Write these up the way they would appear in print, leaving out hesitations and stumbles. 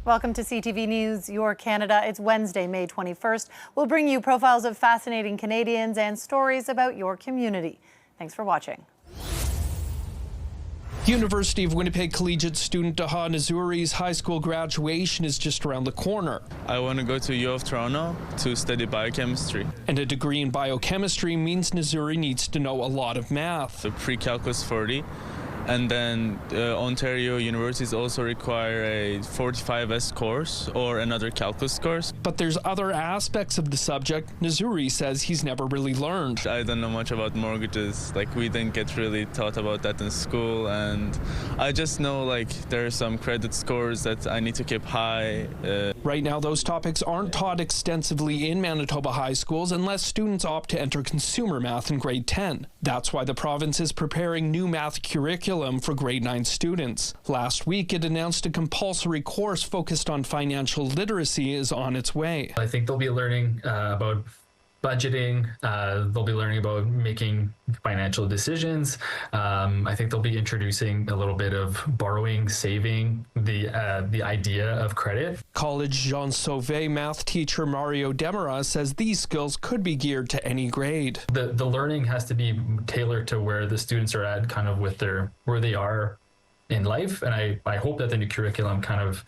Welcome to CTV News, Your Canada. It's Wednesday, May 21st. We'll bring you profiles of fascinating Canadians and stories about your community. Thanks for watching. University of Winnipeg collegiate student Daha Nazuri's high school graduation is just around the corner. I want to go to U of Toronto to study biochemistry. And a degree in biochemistry means Nazuri needs to know a lot of math. The pre-calculus 40. And then Ontario universities also require a 45S course or another calculus course. But there's other aspects of the subject Nazuri says he's never really learned. I don't know much about mortgages. Like, we didn't get really taught about that in school. And I just know, like, there are some credit scores that I need to keep high. Right now, those topics aren't taught extensively in Manitoba high schools unless students opt to enter consumer math in grade 10. That's why the province is preparing new math curriculum for grade 9 students. Last week, it announced a compulsory course focused on financial literacy is on its way. I think they'll be learning about budgeting. They'll be learning about making financial decisions. I think they'll be introducing a little bit of borrowing, saving, the idea of credit. College Jean Sauvé math teacher Mario Demera says these skills could be geared to any grade. The learning has to be tailored to where the students are at, kind of with where they are in life, and I hope that the new curriculum kind of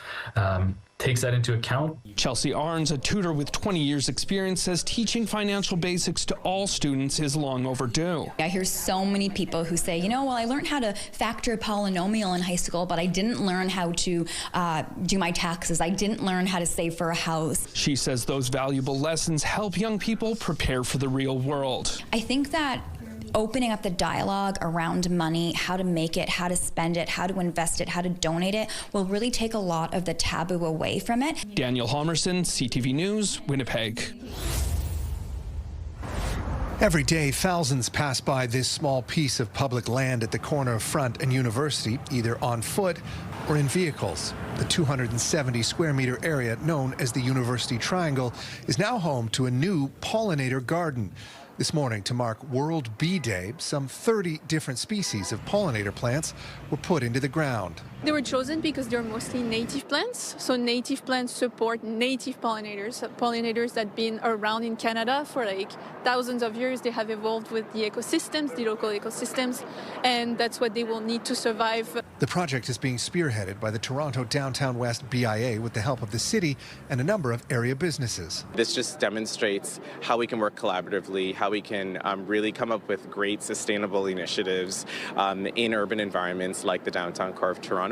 takes that into account. Chelsea Arns, a tutor with 20 years experience, says teaching financial basics to all students is long overdue. I hear so many people who say, well, I learned how to factor a polynomial in high school, but I didn't learn how to do my taxes. I didn't learn how to save for a house. She says those valuable lessons help young people prepare for the real world. I think that opening up the dialogue around money, how to make it, how to spend it, how to invest it, how to donate it, will really take a lot of the taboo away from it. Daniel Homerson, CTV News, Winnipeg. Every day, thousands pass by this small piece of public land at the corner of Front and University, either on foot or in vehicles. The 270 square meter area known as the University Triangle is now home to a new pollinator garden. This morning, to mark World Bee Day, some 30 different species of pollinator plants were put into the ground. They were chosen because they're mostly native plants. So native plants support native pollinators, pollinators that have been around in Canada for like thousands of years. They have evolved with the ecosystems, the local ecosystems, and that's what they will need to survive. The project is being spearheaded by the Toronto Downtown West BIA with the help of the city and a number of area businesses. This just demonstrates how we can work collaboratively, how we can really come up with great sustainable initiatives in urban environments like the downtown core of Toronto.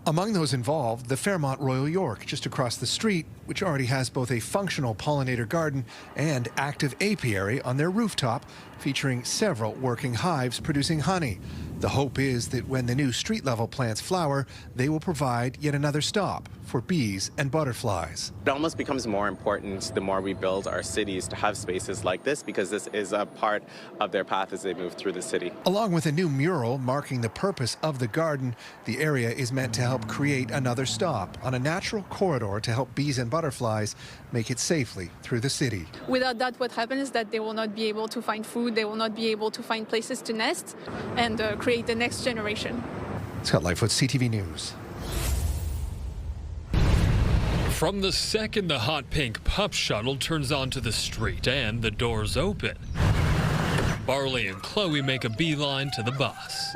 Among those involved, the Fairmont Royal York, just across the street, which already has both a functional pollinator garden and active apiary on their rooftop, featuring several working hives producing honey. The hope is that when the new street-level plants flower, they will provide yet another stop for bees and butterflies. It almost becomes more important the more we build our cities to have spaces like this, because this is a part of their path as they move through the city. Along with a new mural marking the purpose of the garden, the area is meant to help create another stop on a natural corridor to help bees and butterflies make it safely through the city. Without that, what happens is that they will not be able to find food, they will not be able to find places to nest and create the next generation. Scott Lightfoot, CTV News. From the second the hot Pink Pup Shuttle turns onto the street and the doors open, Barley and Chloe make a beeline to the bus.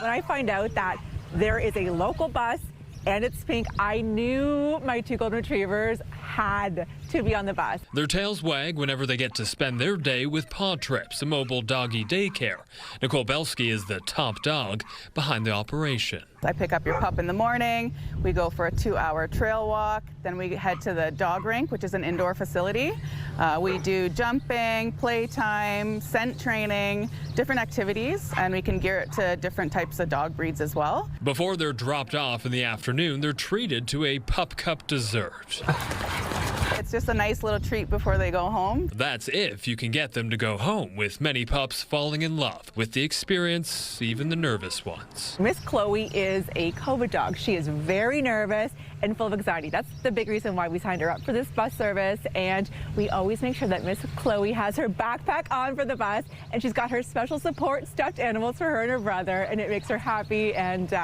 When I find out that there is a local bus and it's pink, I knew my 2 golden retrievers had to be on the bus. Their tails wag whenever they get to spend their day with Paw Trips, a mobile doggy daycare. Nicole Belsky is the top dog behind the operation. I pick up your pup in the morning, we go for a 2-hour trail walk, then we head to the dog rink, which is an indoor facility. We do jumping, playtime, scent training, different activities, and we can gear it to different types of dog breeds as well. Before they're dropped off in the afternoon, they're treated to a pup cup dessert. It's just a nice little treat before they go home. That's if you can get them to go home, with many pups falling in love with the experience, even the nervous ones. Miss Chloe is a COVID dog. She is very nervous and full of anxiety. That's the big reason why we signed her up for this bus service, and we always make sure that Miss Chloe has her backpack on for the bus, and she's got her special support stuffed animals for her and her brother, and it makes her happy and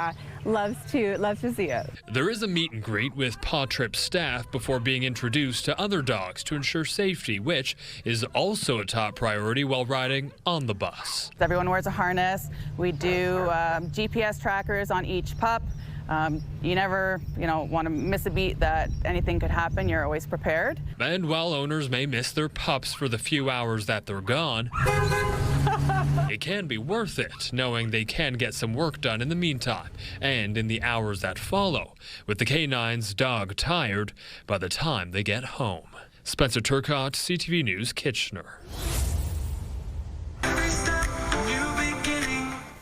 loves to see it. There is a meet and greet with Paw Trip staff before being introduced to other dogs to ensure safety, which is also a top priority while riding on the bus. Everyone wears a harness. We do GPS trackers on each pup. You never, want to miss a beat that anything could happen. You're always prepared. And while owners may miss their pups for the few hours that they're gone, it can be worth it knowing they can get some work done in the meantime and in the hours that follow, with the canines dog tired by the time they get home. Spencer Turcotte, CTV News, Kitchener.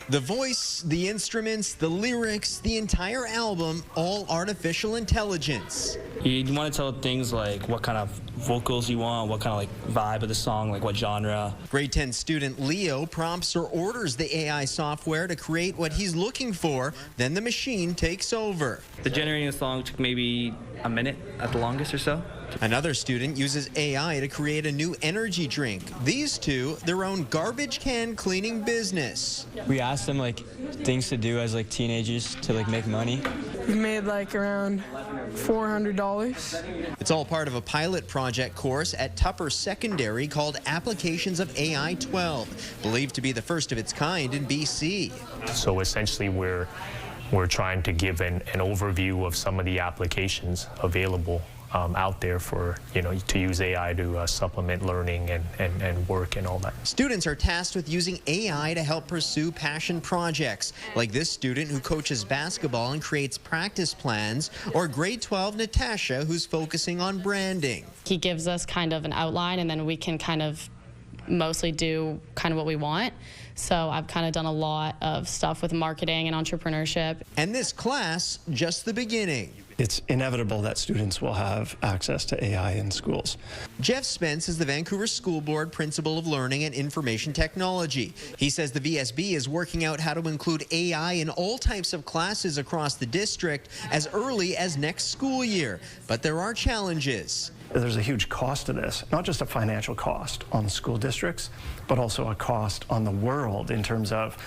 The voice, the instruments, the lyrics, the entire album, all artificial intelligence. You want to tell things like what kind of vocals you want, what kind of vibe of the song, what genre. Grade 10 student Leo prompts or orders the AI software to create what he's looking for, then the machine takes over. The generating a song took maybe a minute at the longest or so. Another student uses AI to create a new energy drink. These two, their own garbage can cleaning business. We asked them things to do as teenagers to make money. We've made around $400. It's all part of a pilot project course at Tupper Secondary called Applications of AI 12, believed to be the first of its kind in BC. So essentially we're trying to give an overview of some of the applications available out there for, to use AI to supplement learning and work and all that. Students are tasked with using AI to help pursue passion projects, like this student who coaches basketball and creates practice plans, or grade 12 Natasha, who's focusing on branding. He gives us kind of an outline, and then we can kind of mostly do kind of what we want. So I've kind of done a lot of stuff with marketing and entrepreneurship. And this class, just the beginning. It's inevitable that students will have access to AI in schools. Jeff Spence is the Vancouver School Board Principal of Learning and Information Technology. He says the VSB is working out how to include AI in all types of classes across the district as early as next school year. But there are challenges. There's a huge cost to this, not just a financial cost on school districts, but also a cost on the world in terms of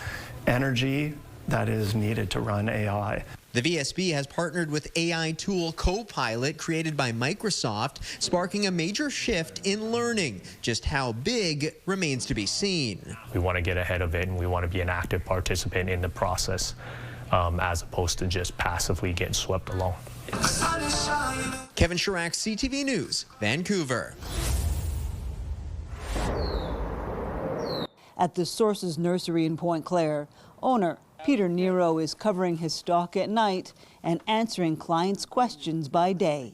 energy that is needed to run AI. The VSB has partnered with AI tool Copilot created by Microsoft, sparking a major shift in learning. Just how big remains to be seen. We want to get ahead of it, and we want to be an active participant in the process as opposed to just passively getting swept along. Kevin Chirac, CTV News, Vancouver. At the Sources Nursery in Point Claire, owner Peter Nero is covering his stock at night and answering clients' questions by day.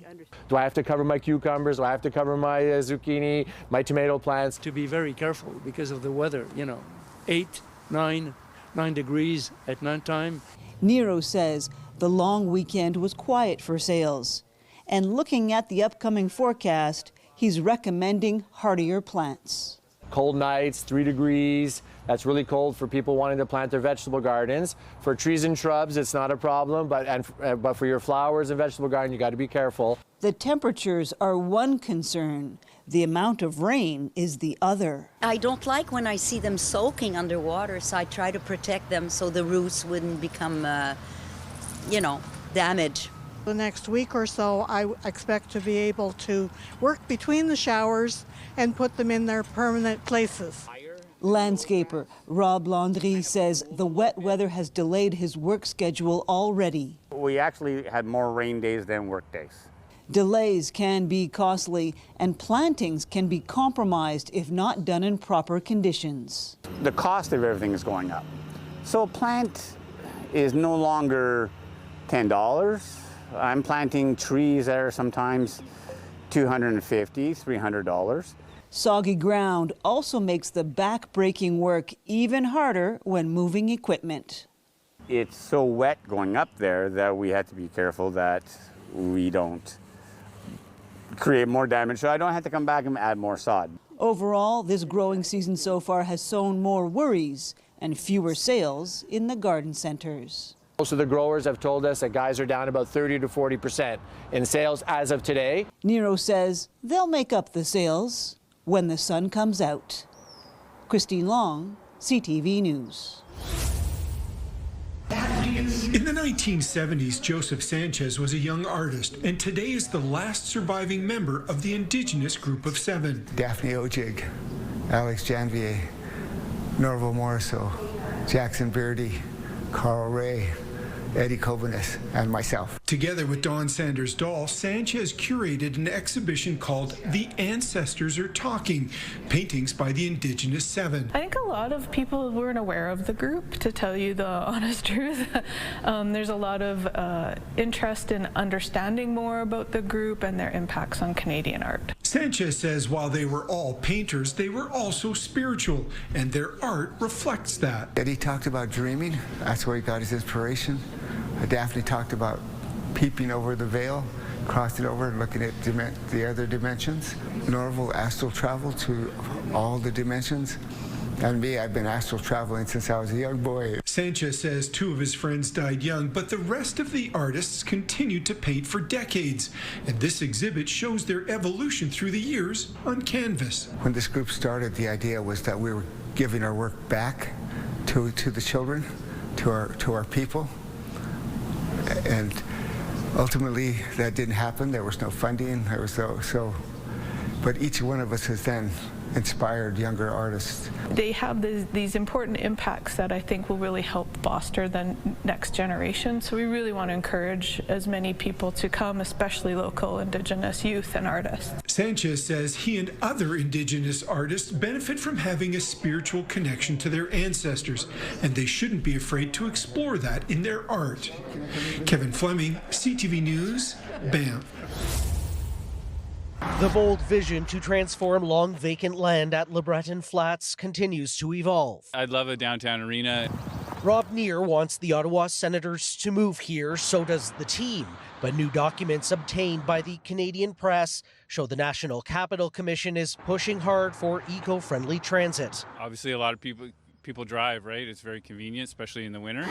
Do I have to cover my cucumbers? Do I have to cover my zucchini, my tomato plants? To be very careful because of the weather, 8, 9 degrees at nighttime. Nero says the long weekend was quiet for sales. And looking at the upcoming forecast, he's recommending hardier plants. Cold nights, 3 degrees. That's really cold for people wanting to plant their vegetable gardens. For trees and shrubs, it's not a problem, but for your flowers and vegetable garden, you got to be careful. The temperatures are one concern. The amount of rain is the other. I don't like when I see them soaking underwater, so I try to protect them so the roots wouldn't become, damaged. The next week or so, I expect to be able to work between the showers and put them in their permanent places. Landscaper Rob Landry says the wet weather has delayed his work schedule already. We actually had more rain days than work days. Delays can be costly, and plantings can be compromised if not done in proper conditions. The cost of everything is going up. So a plant is no longer $10. I'm planting trees that are sometimes $250, $300. Soggy ground also makes the back-breaking work even harder when moving equipment. It's so wet going up there that we had to be careful that we don't create more damage, so I don't have to come back and add more sod. Overall, this growing season so far has sown more worries and fewer sales in the garden centers. Most of the growers have told us that guys are down about 30 to 40% in sales as of today. Nero says they'll make up the sales when the sun comes out. Christine Long, CTV News. In the 1970s, Joseph Sanchez was a young artist, and today is the last surviving member of the Indigenous Group of Seven. Daphne Ojig, Alex Janvier, Norval Morrisseau, Jackson Beardy, Carl Ray, Eddie Covenus, and myself. Together with Don Sanders Dahl, Sanchez curated an exhibition called The Ancestors Are Talking, paintings by the Indigenous Seven. I think a lot of people weren't aware of the group, to tell you the honest truth. There's a lot of interest in understanding more about the group and their impacts on Canadian art. Sanchez says while they were all painters, they were also spiritual, and their art reflects that. Eddie talked about dreaming. That's where he got his inspiration. Daphne talked about peeping over the veil, crossing over and looking at the other dimensions. Norval astral travel to all the dimensions. And me, I've been astral traveling since I was a young boy. Sanchez says 2 of his friends died young, but the rest of the artists continued to paint for decades. And this exhibit shows their evolution through the years on canvas. When this group started, the idea was that we were giving our work back to the children, to our people. And ultimately, that didn't happen. There was no funding. There was but each one of us has then inspired younger artists. They have these important impacts that I think will really help foster the next generation. So we really want to encourage as many people to come, especially local Indigenous youth and artists. Sanchez says he and other Indigenous artists benefit from having a spiritual connection to their ancestors, and they shouldn't be afraid to explore that in their art. Kevin Fleming, CTV News, Banff. The bold vision to transform long vacant land at LeBreton Flats continues to evolve. I'd love a downtown arena. Rob Neer wants the Ottawa Senators to move here, so does the team. But new documents obtained by the Canadian Press show the National Capital Commission is pushing hard for eco-friendly transit. Obviously, a lot of people drive, right? It's very convenient, especially in the winter.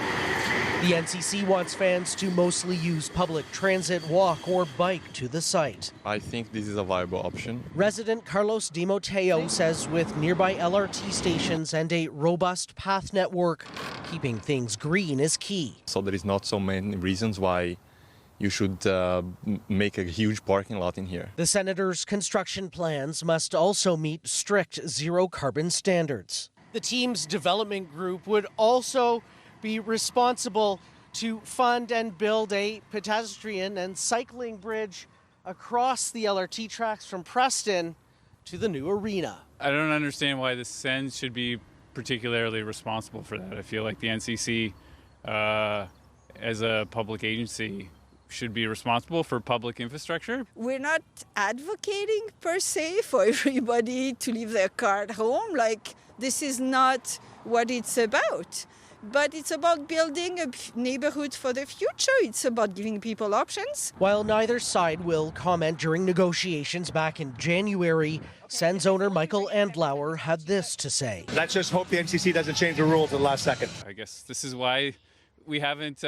The NCC wants fans to mostly use public transit, walk, or bike to the site. I think this is a viable option. Resident Carlos Di Mateo says with nearby LRT stations and a robust path network, keeping things green is key. So there is not so many reasons why you should make a huge parking lot in here. The Senators' construction plans must also meet strict zero-carbon standards. The team's development group would also be responsible to fund and build a pedestrian and cycling bridge across the LRT tracks from Preston to the new arena. I don't understand why the Sens should be particularly responsible for that. I feel like the NCC, as a public agency, should be responsible for public infrastructure. We're not advocating per se for everybody to leave their car at home. Like, this is not what it's about. But it's about building a neighborhood for the future. It's about giving people options. While neither side will comment during negotiations back in January, Sens owner Michael Andlauer had this to say. Let's just hope the NCC doesn't change the rules at the last second. I guess this is why we haven't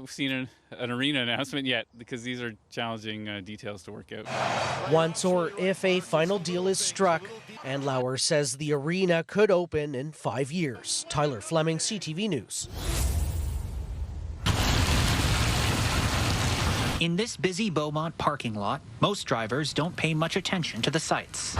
seen an arena announcement yet, because these are challenging details to work out. Once or if a final deal is struck, Andlauer says the arena could open in 5 years. Tyler Fleming, CTV News. In this busy Beaumont parking lot, most drivers don't pay much attention to the sights.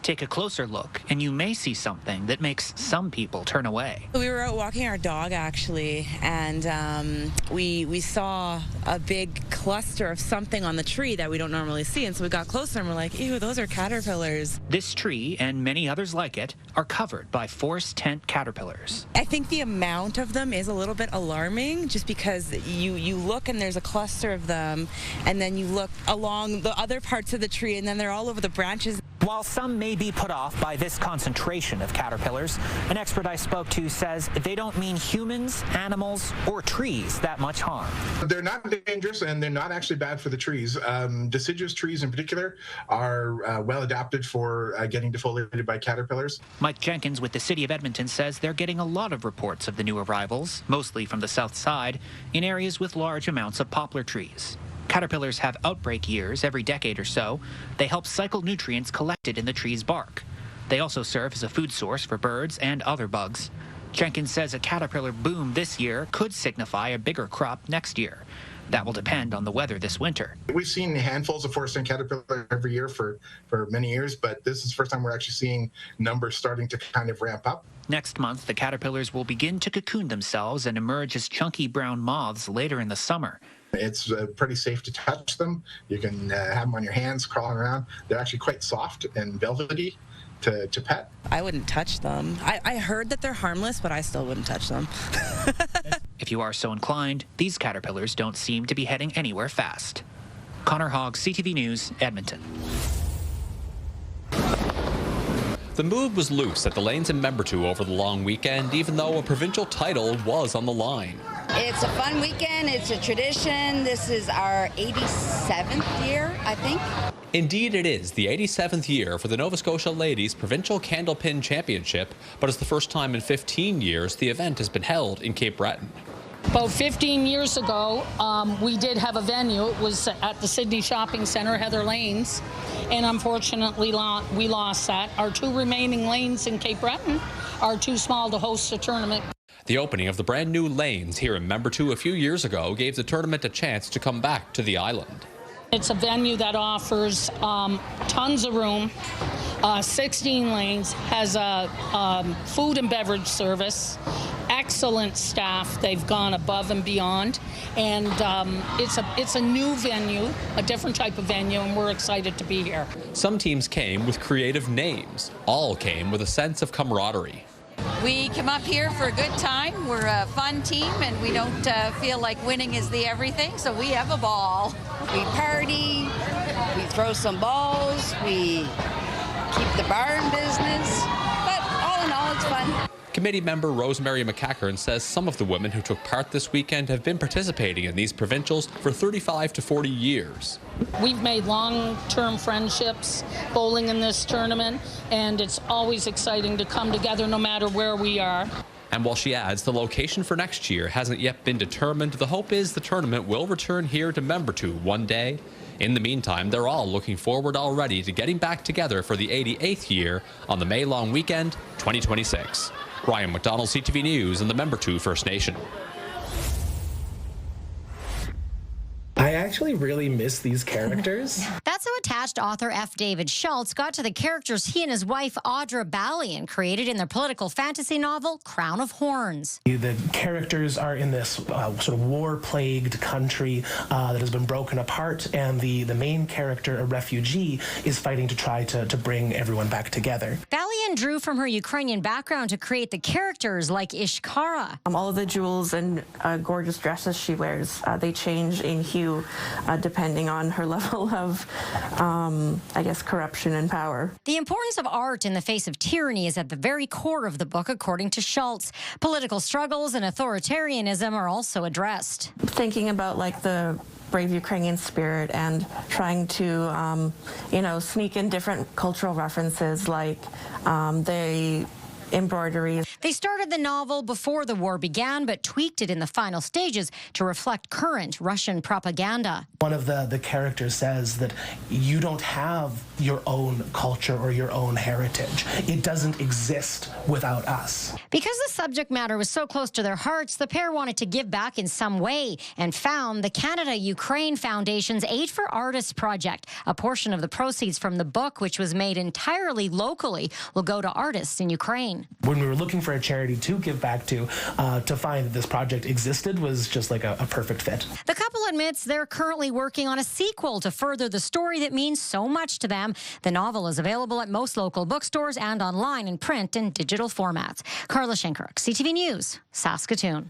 Take a closer look, and you may see something that makes some people turn away. We were out walking our dog, actually, and we saw a big cluster of something on the tree that we don't normally see, and so we got closer and we're like, ew, those are caterpillars. This tree, and many others like it, are covered by forest tent caterpillars. I think the amount of them is a little bit alarming, just because you look and there's a cluster of them, and then you look along the other parts of the tree, and then they're all over the branches. While some may be put off by this concentration of caterpillars, an expert I spoke to says they don't mean humans, animals, or trees that much harm. They're not dangerous, and they're not actually bad for the trees. Deciduous trees in particular are well adapted for getting defoliated by caterpillars. Mike Jenkins with the City of Edmonton says they're getting a lot of reports of the new arrivals, mostly from the south side, in areas with large amounts of poplar trees. Caterpillars have outbreak years every decade or so. They help cycle nutrients collected in the tree's bark. They also serve as a food source for birds and other bugs. Jenkins says a caterpillar boom this year could signify a bigger crop next year. That will depend on the weather this winter. We've seen handfuls of forest and caterpillar every year for many years, but this is the first time we're actually seeing numbers starting to kind of ramp up. Next month, the caterpillars will begin to cocoon themselves and emerge as chunky brown moths later in the summer. It's pretty safe to touch them. You can have them on your hands crawling around. They're actually quite soft and velvety to pet. I wouldn't touch them. I heard that they're harmless, but I still wouldn't touch them. If you are so inclined, these caterpillars don't seem to be heading anywhere fast. Connor Hogg, CTV News, Edmonton. The mood was loose at the lanes in Membertou over the long weekend, even though a provincial title was on the line. It's a fun weekend. It's a tradition. This is our 87th year, I think. Indeed, it is the 87th year for the Nova Scotia Ladies Provincial Candlepin Championship, but it's the first time in 15 years the event has been held in Cape Breton. About 15 years ago, we did have a venue. It was at the Sydney Shopping Centre, Heather Lanes, and unfortunately we lost that. Our two remaining lanes in Cape Breton are too small to host a tournament. The opening of the brand new lanes here in Membertou a few years ago gave the tournament a chance to come back to the island. It's a venue that offers tons of room, 16 lanes, has a food and beverage service, excellent staff. They've gone above and beyond, and it's a new venue, a different type of venue, and we're excited to be here. Some teams came with creative names. All came with a sense of camaraderie. We come up here for a good time. We're a fun team, and we don't feel like winning is the everything, so we have a ball. We party, we throw some balls, we keep the barn business, but all in all, it's fun. Committee member Rosemary McCackern says some of the women who took part this weekend have been participating in these provincials for 35 to 40 years. We've made long-term friendships bowling in this tournament, and it's always exciting to come together no matter where we are. And while she adds the location for next year hasn't yet been determined, the hope is the tournament will return here to Membertou one day. In the meantime, they're all looking forward already to getting back together for the 88th year on the May long weekend 2026. Ryan McDonald, CTV News, in the Membertou First Nation. I actually really miss these characters. That's how attached author F. David Schultz got to the characters he and his wife Audra Balian created in their political fantasy novel, Crown of Horns. The characters are in this sort of war-plagued country that has been broken apart, and the main character, a refugee, is fighting to try to bring everyone back together. Balian drew from her Ukrainian background to create the characters like Ishkara. All of the jewels and gorgeous dresses she wears, they change in hue depending on her level of, I guess, corruption and power. The importance of art in the face of tyranny is at the very core of the book, according to Schultz. Political struggles and authoritarianism are also addressed. Thinking about, like, the brave Ukrainian spirit and trying to, sneak in different cultural references, like the embroideries. They started the novel before the war began, but tweaked it in the final stages to reflect current Russian propaganda. One of the characters says that you don't have your own culture or your own heritage. It doesn't exist without us. Because the subject matter was so close to their hearts, the pair wanted to give back in some way and found the Canada-Ukraine Foundation's Aid for Artists project. A portion of the proceeds from the book, which was made entirely locally, will go to artists in Ukraine. When we were looking for a charity to give back to find that this project existed was just like a perfect fit. The couple admits they're currently working on a sequel to further the story that means so much to them. The novel is available at most local bookstores and online in print and digital formats. Carla Shinkaruk, CTV News, Saskatoon.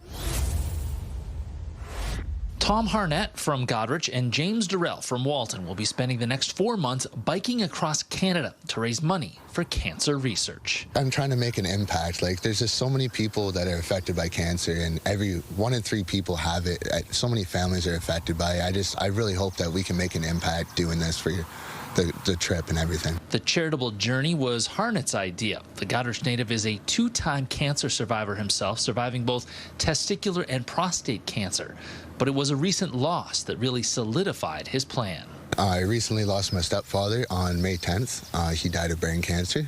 Tom Harnett from Goderich and James Durrell from Walton will be spending the next 4 months biking across Canada to raise money for cancer research. I'm trying to make an impact. Like, there's just so many people that are affected by cancer, and every 1 in 3 people have it. So many families are affected by it. I really hope that we can make an impact doing this for the trip and everything. The charitable journey was Harnett's idea. The Goderich native is a 2-time cancer survivor himself, surviving both testicular and prostate cancer. But it was a recent loss that really solidified his plan. I recently lost my stepfather on May 10th. He died of brain cancer.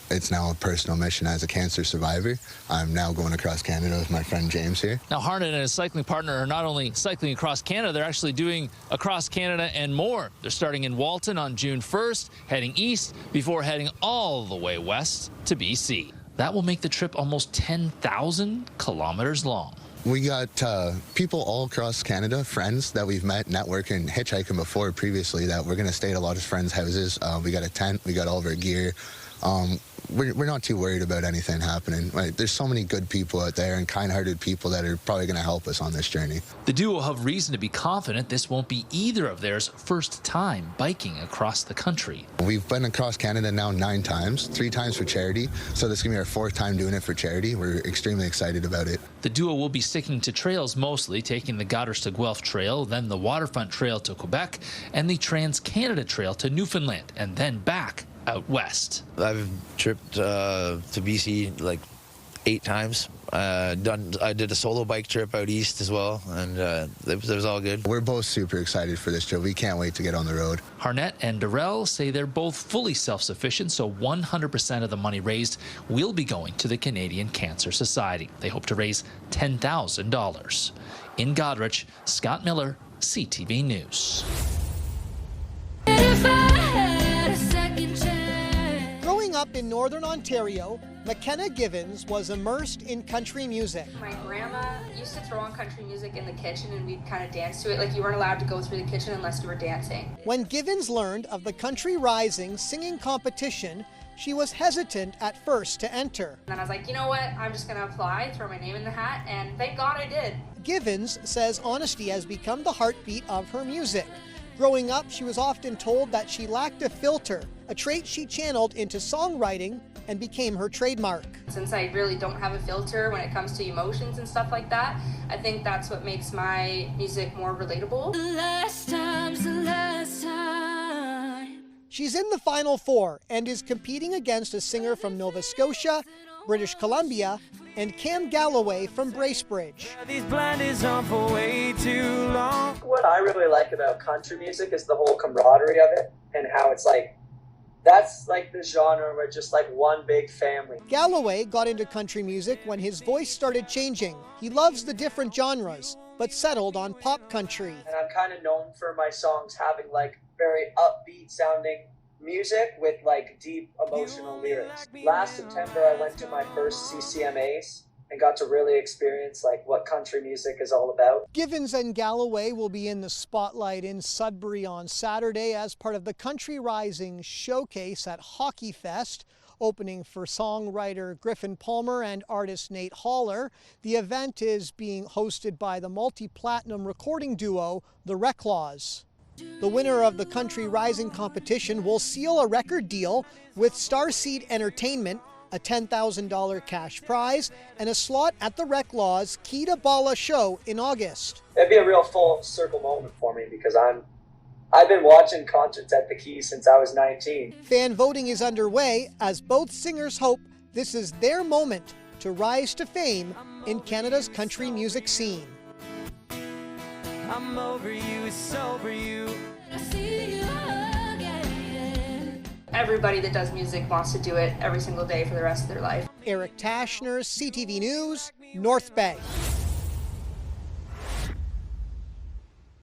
It's now a personal mission as a cancer survivor. I'm now going across Canada with my friend James here. Now, Harnett and his cycling partner are not only cycling across Canada, they're actually doing across Canada and more. They're starting in Walton on June 1st, heading east before heading all the way west to BC. That will make the trip almost 10,000 kilometers long. We got people all across Canada, friends that we've met, networking, hitchhiking before previously, that we're going to stay at a lot of friends' houses. We got a tent, we got all of our gear. We're not too worried about anything happening. Right? There's so many good people out there and kind-hearted people that are probably going to help us on this journey. The duo have reason to be confident this won't be either of theirs first time biking across the country. We've been across Canada now 9 times, 3 times for charity, so this is going to be our 4th time doing it for charity. We're extremely excited about it. The duo will be sticking to trails mostly, taking the Goderich to Guelph Trail, then the Waterfront Trail to Quebec, and the Trans-Canada Trail to Newfoundland, and then back out west. I've tripped to BC like 8 times. I did a solo bike trip out east as well, and it was all good. We're both super excited for this trip. We can't wait to get on the road. Harnett and Durrell say they're both fully self-sufficient, so 100% of the money raised will be going to the Canadian Cancer Society. They hope to raise $10,000. In Goderich, Scott Miller, CTV News. Growing up in Northern Ontario, McKenna Givens was immersed in country music. My grandma used to throw on country music in the kitchen and we'd kind of dance to it. Like, you weren't allowed to go through the kitchen unless you were dancing. When Givens learned of the Country Rising singing competition, she was hesitant at first to enter. And then I was like, you know what, I'm just going to apply, throw my name in the hat, and thank God I did. Givens says honesty has become the heartbeat of her music. Growing up, she was often told that she lacked a filter, a trait she channeled into songwriting and became her trademark. Since I really don't have a filter when it comes to emotions and stuff like that, I think that's what makes my music more relatable. The last time. She's in the Final Four and is competing against a singer from Nova Scotia, British Columbia, and Cam Galloway from Bracebridge. These blinders on for way too long. What I really like about country music is the whole camaraderie of it, and how it's like, that's like the genre where just like one big family. Galloway got into country music when his voice started changing. He loves the different genres, but settled on pop country. And I'm kind of known for my songs having like very upbeat sounding music with like deep emotional lyrics. Last September I went to my first CCMAs and got to really experience like what country music is all about. Givens and Galloway will be in the spotlight in Sudbury on Saturday as part of the Country Rising showcase at Hockey Fest, opening for songwriter Griffin Palmer and artist Nate Haller. The event is being hosted by the multi-platinum recording duo, the Reclaws. The winner of the Country Rising competition will seal a record deal with Starseed Entertainment, a $10,000 cash prize, and a slot at the Reclaws Key to Bala show in August. It'd be a real full circle moment for me because I've been watching concerts at the Key since I was 19. Fan voting is underway as both singers hope this is their moment to rise to fame in Canada's country music scene. I'm over you, it's over you. I see you again. Everybody that does music wants to do it every single day for the rest of their life. Eric Tashner, CTV News, North Bay.